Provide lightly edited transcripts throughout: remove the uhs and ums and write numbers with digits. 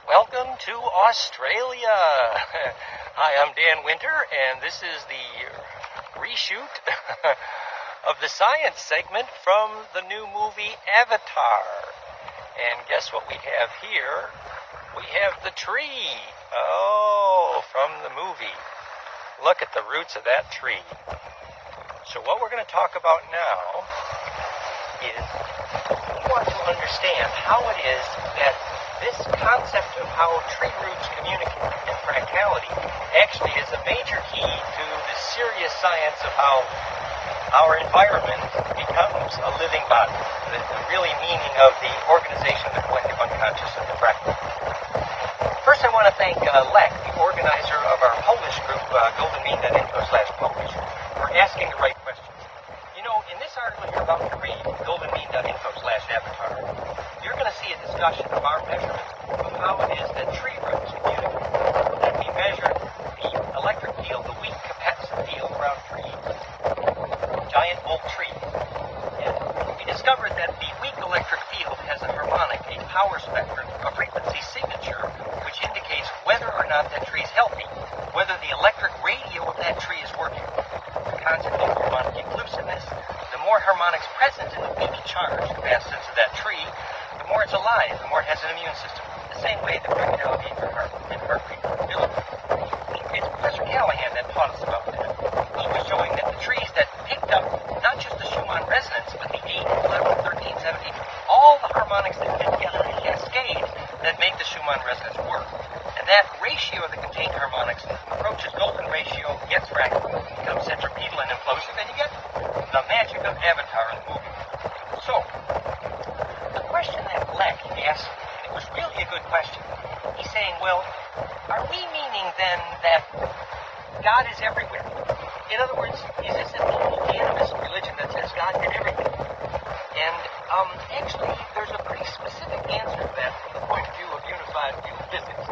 Welcome to Australia. Hi, I'm Dan Winter, and this is the reshoot of the science segment from the new movie Avatar. And guess what we have here? We have the tree. Oh, from the movie. Look at the roots of that tree. So what we're going to talk about now is we want to understand how it is that this concept of how tree roots communicate and fractality actually is a major key to the serious science of how our environment becomes a living body, the really meaning of the organization of the collective unconscious and the fractal. First, I want to thank Lek, the organizer of our Polish group, goldenmean.info/Polish, for asking the right questions. You know, in this article you're about to read, goldenmean.info/avatar, you're going to see a discussion of our measurement of how it is that tree roots communicate. That we measure the electric field, the weak capacitive field around trees, giant oak trees. And we discovered that the weak electric field has a harmonic, a power spectrum, a frequency signature, which indicates whether or not that tree is healthy, whether the electric radio of that tree is working. The concept of harmonic inclusiveness, the more harmonics present in the weak charge capacitance of that tree, the more it's alive, the more it has an immune system. The same way the fractality in heart rate variability. It's Professor Callahan that taught us about that. He was showing that the trees that picked up not just the Schumann resonance, but the 8, 11, 13, 17, all the harmonics that fit together in a cascade that make the Schumann resonance work. And that ratio of the contained harmonics approaches golden ratio, gets fractal, becomes centripetal and implosive, and you get the magic of Avatar in the movie. So, the question that Lek asked, it was really a good question. He's saying, well, are we meaning then that God is everywhere? In other words, is this an animist religion that says God did everything? And actually, there's a pretty specific answer to that from the point of view of unified view of physics,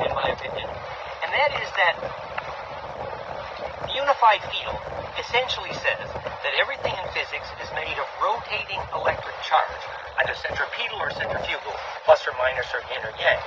in my opinion. And that is that the unified field essentially says that everything in physics is made of rotating electric charge, either centripetal or centrifugal, plus or minus or yin or yang.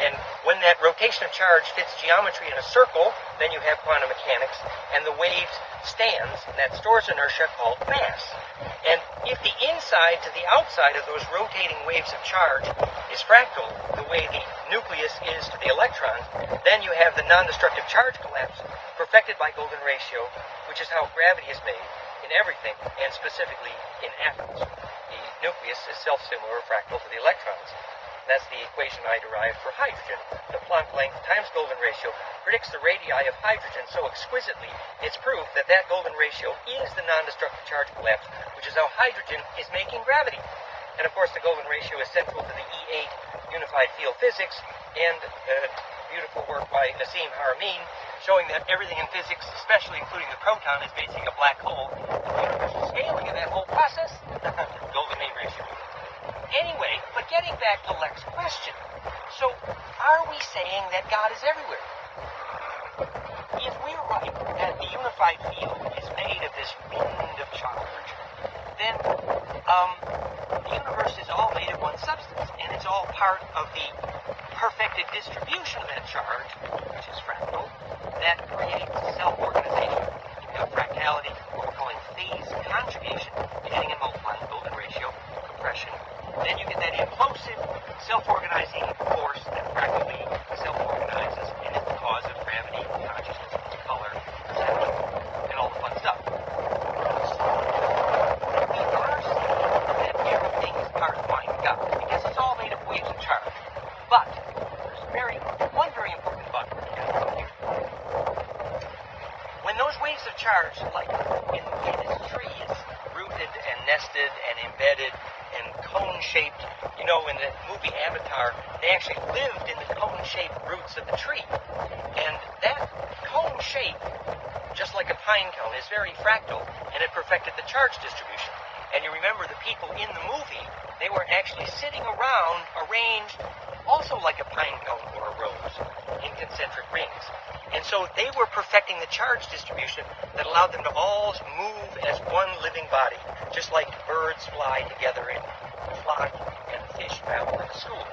And when that rotation of charge fits geometry in a circle, then you have quantum mechanics, and the wave stands, and that stores inertia called mass. And if the inside to the outside of those rotating waves of charge is fractal, the way the nucleus is to the electron, then you have the non-destructive charge collapse perfected by golden ratio, which is how gravity is made in everything, and specifically in atoms. The nucleus is self-similar or fractal to the electrons. That's the equation I derived for hydrogen. The Planck length times golden ratio predicts the radii of hydrogen so exquisitely, it's proof that that golden ratio is the non-destructive charge collapse, which is how hydrogen is making gravity. And of course, the golden ratio is central to the E8 unified field physics, and beautiful work by Nassim Haramein, showing that everything in physics, especially including the proton, is basically a black hole. The universal scaling of that whole process, golden mean ratio. Anyway, but getting back to Lek's question, so are we saying that God is everywhere? If we're right that the unified field is made of this wind of charge, then the universe is all made of one substance, and it's all part of the perfected distribution of that charge, which is fractal, that creates self-organization. You have fractality, what we're calling phase conjugation, beginning and multiplying, golden ratio, compression. Then you get that implosive, self-organizing force that practically self-organizes and is the cause of gravity, consciousness, color, perception, and all the fun stuff. So, we are saying that everything is part of the mind of God, because it's all made of waves of charge. But, there's one very important but here. When those waves of charge, like in the way this tree is rooted and nested and embedded and cone-shaped, you know, in the movie Avatar, they actually lived in the cone-shaped roots of the tree. And that cone shape, just like a pine cone, is very fractal, and it perfected the charge distribution. And you remember the people in the movie, they were actually sitting around, arranged, also like a pine cone or a rose, in concentric rings. And so they were perfecting the charge distribution that allowed them to all move as one living body, just like birds fly together in a flock and fish travel in a school.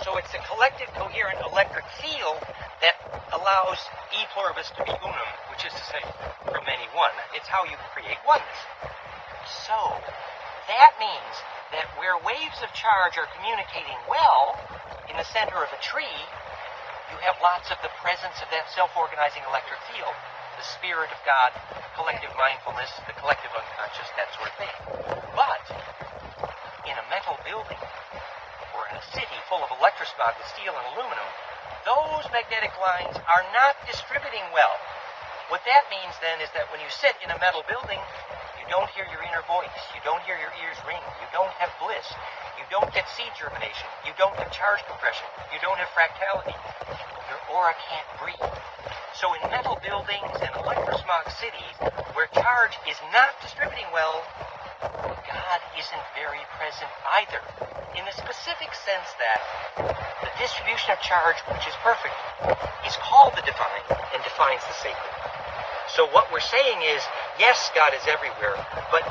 So it's a collective, coherent electric field that allows e pluribus to be unum, which is to say, from many one. It's how you create oneness. So that means that where waves of charge are communicating well, in the center of a tree, you have lots of the presence of that self-organizing electric field, the Spirit of God, collective mindfulness, the collective unconscious, that sort of thing. But in a metal building, or in a city full of electrosmog with steel and aluminum, those magnetic lines are not distributing well. What that means then is that when you sit in a metal building, you don't hear your inner voice, you don't hear your ears ring, you don't have bliss, you don't get seed germination, you don't have charge compression, you don't have fractality, your aura can't breathe. So in metal buildings and electrosmog cities, where charge is not distributing well, God isn't very present either, in the specific sense that the distribution of charge, which is perfect, is called the divine and defines the sacred. So what we're saying is, yes, God is everywhere, but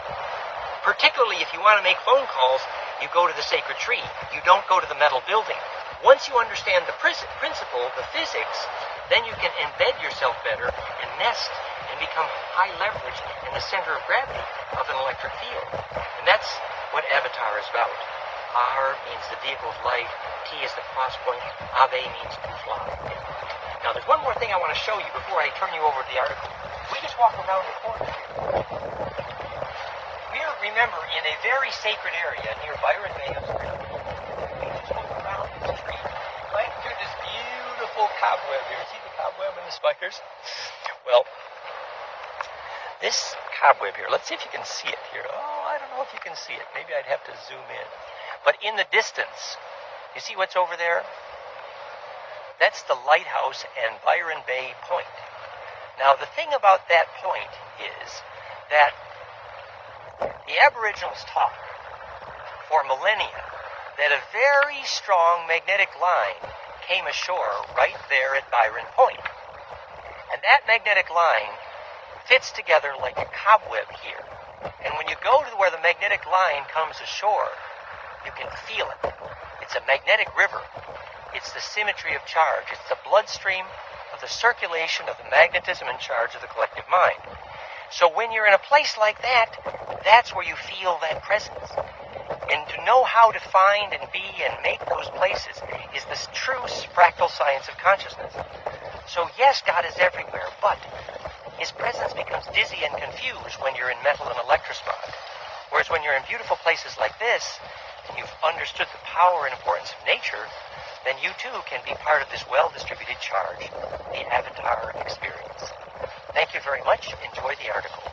particularly if you want to make phone calls, you go to the sacred tree. You don't go to the metal building. Once you understand the principle, the physics, then you can embed yourself better and nest and become high leverage in the center of gravity of an electric field. And that's what Avatar is about. R means the vehicle of life. T is the cross point. Ave means to fly. Now, there's one more thing I want to show you before I turn you over to the article. We just walk around the corner here. We're, remember, in a very sacred area near Byron Bay, Australia. We just walk around this tree, right through this beautiful cobweb here. See the cobweb and the spiders? Well, this cobweb here, let's see if you can see it here. Oh, I don't know if you can see it. Maybe I'd have to zoom in. But in the distance, you see what's over there? That's the lighthouse and Byron Bay Point. Now, the thing about that point is that the Aboriginals taught for millennia that a very strong magnetic line came ashore right there at Byron Point. And that magnetic line fits together like a cobweb here. And when you go to where the magnetic line comes ashore, you can feel it. It's a magnetic river. It's the symmetry of charge. It's the bloodstream of the circulation of the magnetism and charge of the collective mind. So when you're in a place like that, that's where you feel that presence. And to know how to find and be and make those places is the true fractal science of consciousness. So yes, God is everywhere, but his presence becomes dizzy and confused when you're in metal and electrosmog. Whereas when you're in beautiful places like this, and you've understood the power and importance of nature, then you too can be part of this well-distributed charge, the Avatar experience. Thank you very much. Enjoy the article.